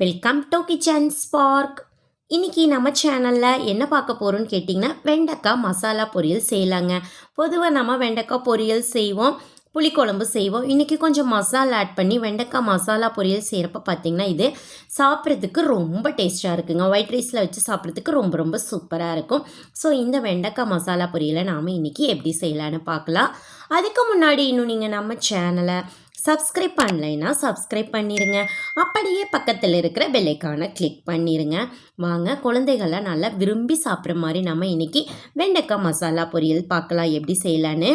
Welcome to kitchen spark. இன்றைக்கி நம்ம சேனலில் என்ன பார்க்க போகிறோன்னு கேட்டிங்கன்னா, வெண்டைக்காய் மசாலா பொரியல் செய்யலாங்க. பொதுவாக நம்ம வெண்டைக்காய் பொரியல் செய்வோம், புளிக்குழம்பு செய்வோம். இன்றைக்கி கொஞ்சம் மசாலா ஆட் பண்ணி வெண்டைக்காய் மசாலா பொரியல் செய்கிறப்ப பார்த்திங்கன்னா இது சாப்பிட்றதுக்கு ரொம்ப டேஸ்ட்டாக இருக்குங்க. ஒயிட் ரைஸில் வச்சு சாப்பிட்றதுக்கு ரொம்ப ரொம்ப சூப்பராக இருக்கும். ஸோ இந்த வெண்டைக்காய் மசாலா பொரியலை நாம் இன்றைக்கி எப்படி செய்யலான்னு பார்க்கலாம். அதுக்கு முன்னாடி இன்னும் நீங்கள் நம்ம சேனலை சப்ஸ்கிரைப் பண்ணலைன்னா சப்ஸ்கிரைப் பண்ணிடுங்க. அப்படியே பக்கத்தில் இருக்கிற பெல்லைக்கானை கிளிக் பண்ணிடுங்க. வாங்க, குழந்தைகளை நல்லா விரும்பி சாப்பிட்ற மாதிரி நம்ம இன்றைக்கி வெண்டைக்காய் மசாலா பொரியல் பார்க்கலாம் எப்படி செய்யலான்னு.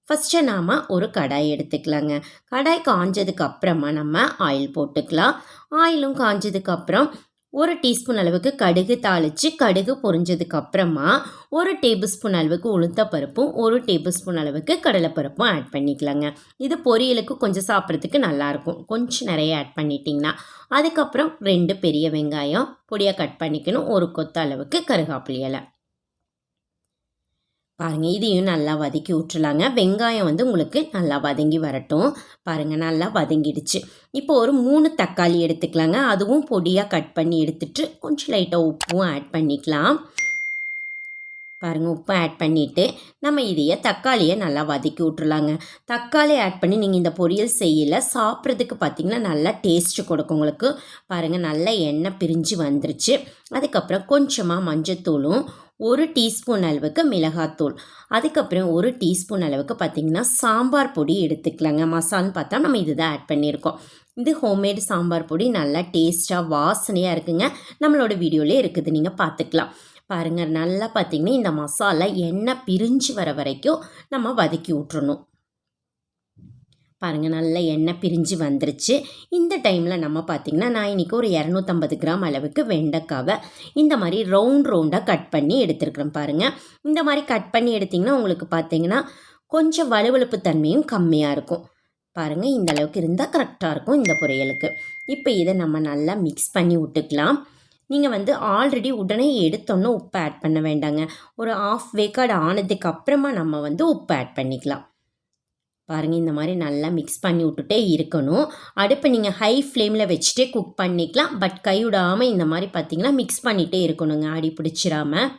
ஃபஸ்ட்டு நாம் ஒரு கடாய் எடுத்துக்கலாங்க. கடாய் காஞ்சதுக்கு அப்புறமா நம்ம ஆயில் போட்டுக்கலாம். ஆயிலும் காஞ்சதுக்கப்புறம் ஒரு டீஸ்பூன் அளவுக்கு கடுகு தாளித்து, கடுகு பொரிஞ்சதுக்கு அப்புறமா 1 டேபிள் ஸ்பூன் அளவுக்கு உளுத்தப்பருப்பும் 1 டேபிள் ஸ்பூன் அளவுக்கு கடலைப்பருப்பும் ஆட் பண்ணிக்கலாங்க. இது பொரியலுக்கு கொஞ்சம் சாப்பிட்றதுக்கு நல்லாயிருக்கும், கொஞ்சம் நிறைய ஆட் பண்ணிட்டிங்கன்னா. அதுக்கப்புறம் 2 பெரிய வெங்காயம் பொடியாக கட் பண்ணிக்கணும், 1 கொத்து அளவுக்கு கருகாப்பிலை இலை. பாருங்கள், இதையும் நல்லா வதக்கி விட்டுலாங்க. வெங்காயம் உங்களுக்கு நல்லா வதங்கி வரட்டும். பாருங்கள், நல்லா வதங்கிடுச்சு. இப்போ ஒரு 3 தக்காளி எடுத்துக்கலாங்க. அதுவும் பொடியாக கட் பண்ணி எடுத்துட்டு கொஞ்சம் லைட்டாக உப்பும் ஆட் பண்ணிக்கலாம். பாருங்கள், உப்பு ஆட் பண்ணிவிட்டு நம்ம இதையே தக்காளியை நல்லா வதக்கி விட்டுலாங்க. தக்காளி ஆட் பண்ணி நீங்கள் இந்த பொரியல் செய்யலை சாப்பிட்றதுக்கு பார்த்திங்கன்னா நல்லா டேஸ்ட்டு கொடுக்கும் உங்களுக்கு. பாருங்கள், நல்லா எண்ணெய் பிரிஞ்சு வந்துருச்சு. அதுக்கப்புறம் கொஞ்சமாக மஞ்சத்தூளும் 1 டீஸ்பூன் அளவுக்கு மிளகாத்தூள், அதுக்கப்புறம் 1 டீஸ்பூன் அளவுக்கு பார்த்திங்கன்னா சாம்பார் பொடி எடுத்துக்கலாங்க. மசாலான்னு பார்த்தா நம்ம இதுதான் ஆட் பண்ணியிருக்கோம். இது ஹோம்மேடு சாம்பார் பொடி, நல்லா டேஸ்ட்டாக வாசனையாக இருக்குங்க. நம்மளோட வீடியோவிலே இருக்குது, நீங்கள் பார்த்துக்கலாம். பாருங்கள், நல்லா பார்த்திங்கன்னா இந்த மசாலா எண்ணெய் பிரிஞ்சு வர வரைக்கும் நம்ம வதக்கி விட்டுறணும். பாருங்கள், நல்லா எண்ணெய் பிரிஞ்சு வந்துருச்சு. இந்த டைமில் நம்ம பார்த்திங்கன்னா நான் இன்றைக்கி ஒரு 250 கிராம் அளவுக்கு வெண்டைக்காவை இந்த மாதிரி ரவுண்டாக கட் பண்ணி எடுத்துருக்குறேன். பாருங்கள், இந்த மாதிரி கட் பண்ணி எடுத்திங்கன்னா உங்களுக்கு பார்த்திங்கன்னா கொஞ்சம் வலுவழுப்பு தன்மையும் கம்மியாக இருக்கும். பாருங்கள், இந்த அளவுக்கு இருந்தால் கரெக்டாக இருக்கும் இந்த பொரியலுக்கு. இப்போ இதை நம்ம நல்லா மிக்ஸ் பண்ணி விட்டுக்கலாம். நீங்கள் ஆல்ரெடி உடனே எடுத்தோன்னே உப்பு ஆட் பண்ண வேண்டாங்க. ஒரு ஆஃப் வேக்காடு ஆனதுக்கு அப்புறமா நம்ம உப்பு ஆட் பண்ணிக்கலாம். பாருங்கள், இந்த மாதிரி நல்லா மிக்ஸ் பண்ணி விட்டுட்டே இருக்கணும். அடுப்பை நீங்கள் ஹை ஃப்ளேமில் வச்சுட்டே குக் பண்ணிக்கலாம். பட் கைவிடாமல் இந்த மாதிரி பார்த்திங்கன்னா மிக்ஸ் பண்ணிகிட்டே இருக்கணுங்க, அடி பிடிச்சிடாமல்.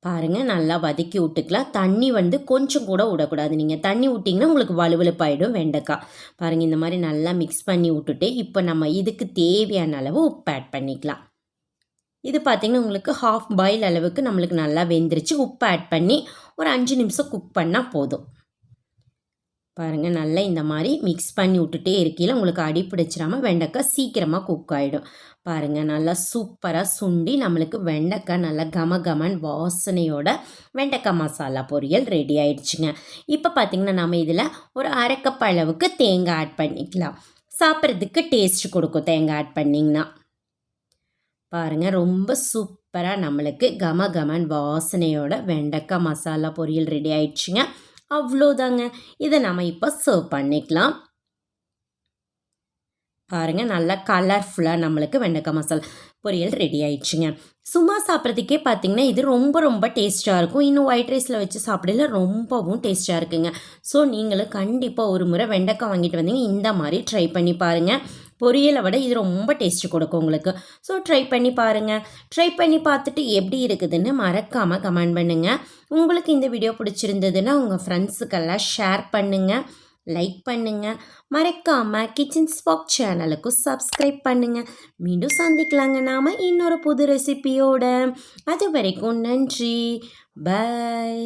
பாருங்கள், நல்லா வதக்கி விட்டுக்கலாம். தண்ணி கொஞ்சம் கூட விடக்கூடாது. நீங்கள் தண்ணி விட்டிங்கன்னா உங்களுக்கு வலுவழுப்பாயிடும் வெண்டைக்காய். பாருங்கள், இந்த மாதிரி நல்லா மிக்ஸ் பண்ணி விட்டுட்டு இப்போ நம்ம இதுக்கு தேவையான அளவு உப்பு ஆட் பண்ணிக்கலாம். இது பார்த்திங்கன்னா உங்களுக்கு ஹாஃப் பாயில் அளவுக்கு நம்மளுக்கு நல்லா வெந்துருச்சு. உப்பு ஆட் பண்ணி ஒரு 5 நிமிஷம் குக் பண்ணால் போதும். பாருங்கள், நல்லா இந்த மாதிரி மிக்ஸ் பண்ணி விட்டுட்டே இருக்கையில் உங்களுக்கு அடி பிடிச்சிடாமல் வெண்டைக்காய் சீக்கிரமாக குக் ஆகிடும். பாருங்கள், நல்லா சூப்பராக சுண்டி நம்மளுக்கு வெண்டைக்காய் நல்லா கமகமன் வாசனையோட வெண்டைக்காய் மசாலா பொரியல் ரெடி ஆயிடுச்சுங்க. இப்போ பார்த்திங்கன்னா நம்ம இதில் ஒரு 1/2 கப் அளவுக்கு தேங்காய் ஆட் பண்ணிக்கலாம். சாப்பிட்றதுக்கு டேஸ்ட் கொடுக்கும் தேங்காய் ஆட் பண்ணிங்கன்னா. பாருங்கள், ரொம்ப சூப்பராக நம்மளுக்கு கமகமன் வாசனையோட வெண்டைக்காய் மசாலா பொரியல் ரெடி ஆயிடுச்சுங்க. அவ்வளோதாங்க. இதை நம்ம இப்போ சர்வ் பண்ணிக்கலாம். பாருங்கள், நல்லா கலர்ஃபுல்லாக நம்மளுக்கு வெண்டைக்காய் மசாலா பொரியல் ரெடி ஆயிடுச்சுங்க. சும்மா சாப்பிட்றதுக்கே பார்த்திங்கன்னா இது ரொம்ப ரொம்ப டேஸ்ட்டாக இருக்கும். இன்னும் ஒயிட் ரைஸில் வச்சு சாப்பிடல ரொம்பவும் டேஸ்ட்டாக இருக்குங்க. ஸோ நீங்களும் கண்டிப்பாக ஒரு முறை வெண்டைக்காய் வாங்கிட்டு வந்தீங்க இந்த மாதிரி ட்ரை பண்ணி பாருங்கள். பொரியலை விட இது ரொம்ப டேஸ்ட்டு கொடுக்கும் உங்களுக்கு. ஸோ ட்ரை பண்ணி பாருங்கள். ட்ரை பண்ணி பார்த்துட்டு எப்படி இருக்குதுன்னு மறக்காமல் கமெண்ட் பண்ணுங்கள். உங்களுக்கு இந்த வீடியோ பிடிச்சிருந்ததுன்னா உங்கள் ஃப்ரெண்ட்ஸுக்கெல்லாம் ஷேர் பண்ணுங்கள், லைக் பண்ணுங்கள். மறக்காமல் கிச்சன் ஸ்பார்க் சேனலுக்கும் சப்ஸ்கிரைப் பண்ணுங்கள். மீண்டும் சந்திக்கலாங்க நாம் இன்னொரு புது ரெசிபியோட. அது வரைக்கும் நன்றி, பை.